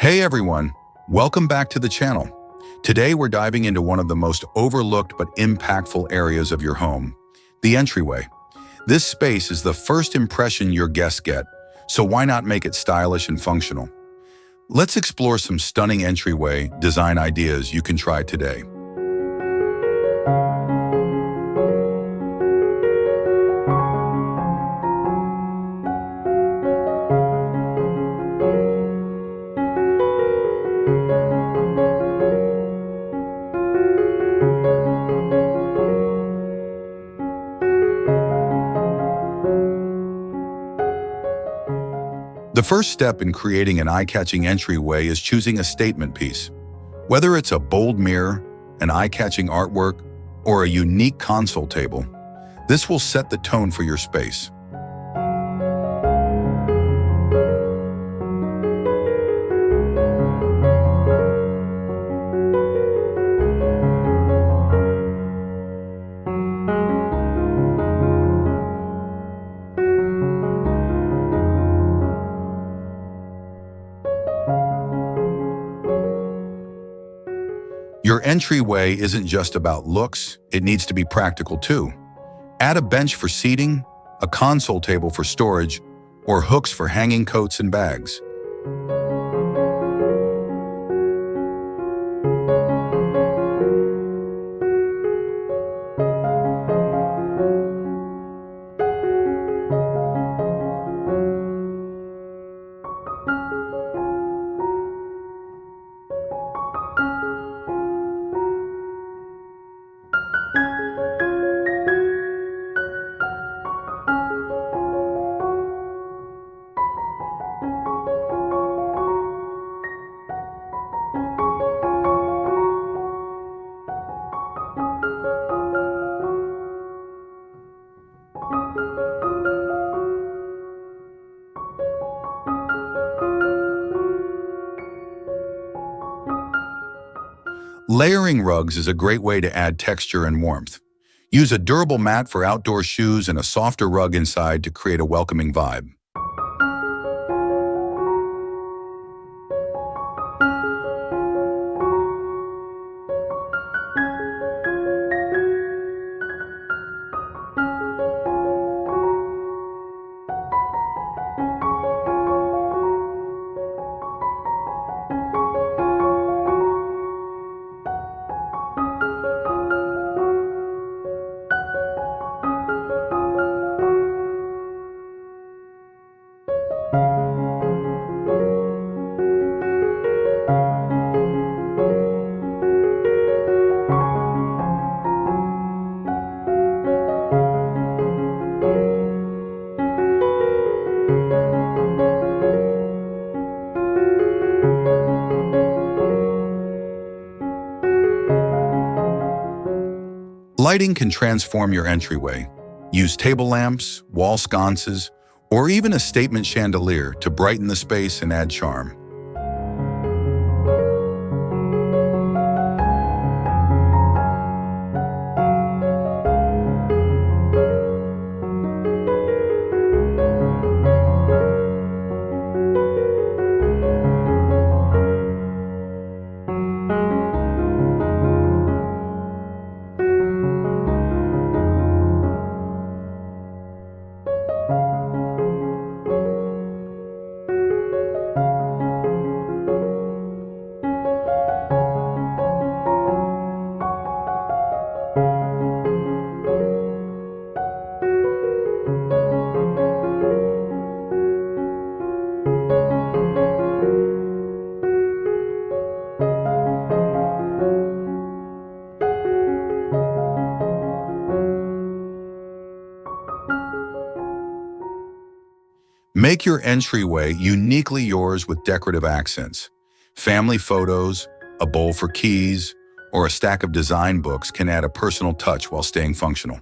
Hey everyone, welcome back to the channel. Today we're diving into one of the most overlooked but impactful areas of your home, the entryway. This space is the first impression your guests get, so why not make it stylish and functional? Let's explore some stunning entryway design ideas you can try today. The first step in creating an eye-catching entryway is choosing a statement piece. Whether it's a bold mirror, an eye-catching artwork, or a unique console table, this will set the tone for your space. Your entryway isn't just about looks, it needs to be practical too. Add a bench for seating, a console table for storage, or hooks for hanging coats and bags. Layering rugs is a great way to add texture and warmth. Use a durable mat for outdoor shoes and a softer rug inside to create a welcoming vibe. Lighting can transform your entryway. Use table lamps, wall sconces, or even a statement chandelier to brighten the space and add charm. Make your entryway uniquely yours with decorative accents. Family photos, a bowl for keys, or a stack of design books can add a personal touch while staying functional.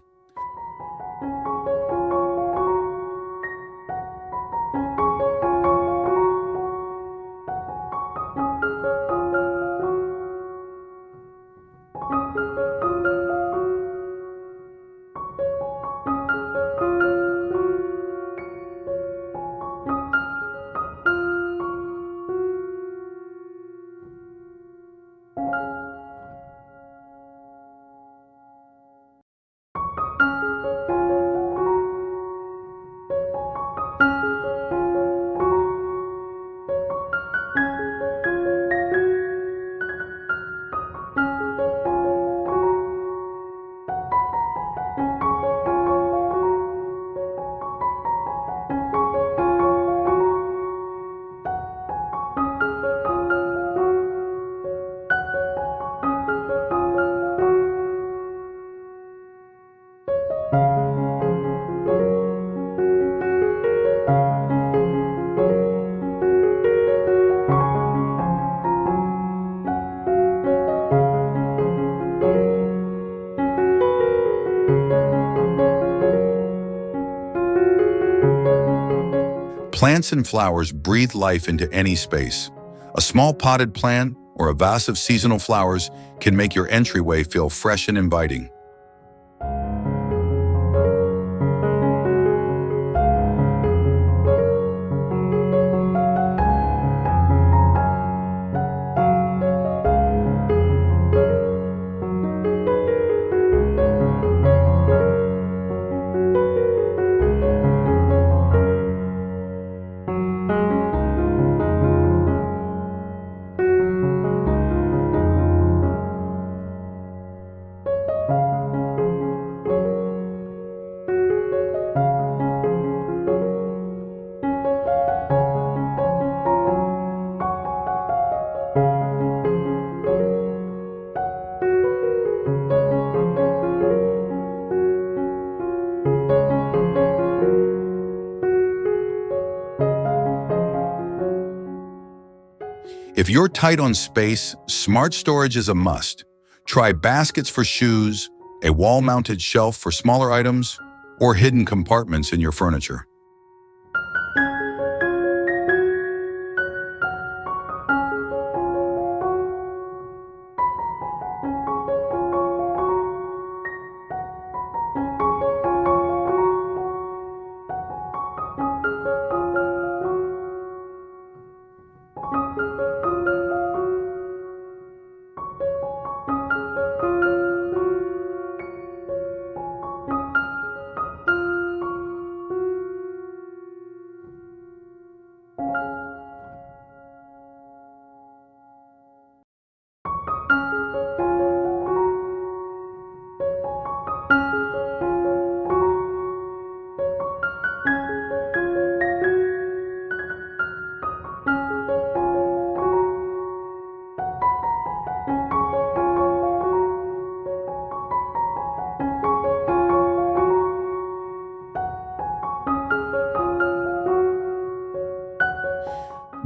Plants and flowers breathe life into any space. A small potted plant or a vase of seasonal flowers can make your entryway feel fresh and inviting. If you're tight on space, smart storage is a must. Try baskets for shoes, a wall-mounted shelf for smaller items, or hidden compartments in your furniture.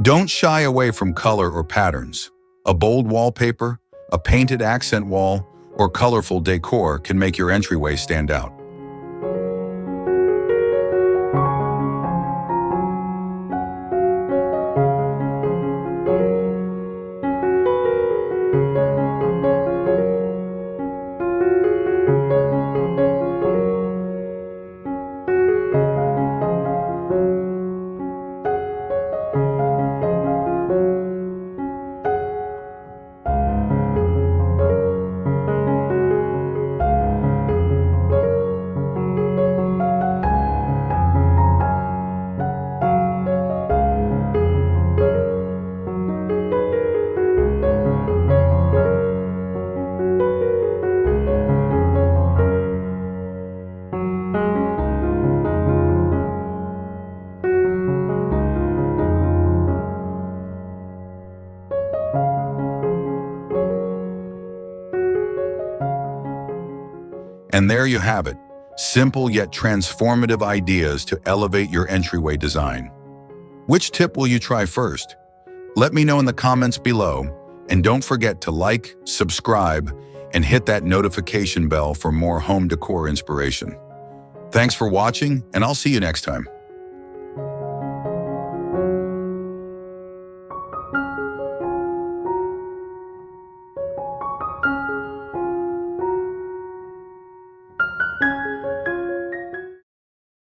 Don't shy away from color or patterns. A bold wallpaper, a painted accent wall, or colorful decor can make your entryway stand out. And there you have it, simple yet transformative ideas to elevate your entryway design. Which tip will you try first? Let me know in the comments below, and don't forget to like, subscribe, and hit that notification bell for more home decor inspiration. Thanks for watching, and I'll see you next time.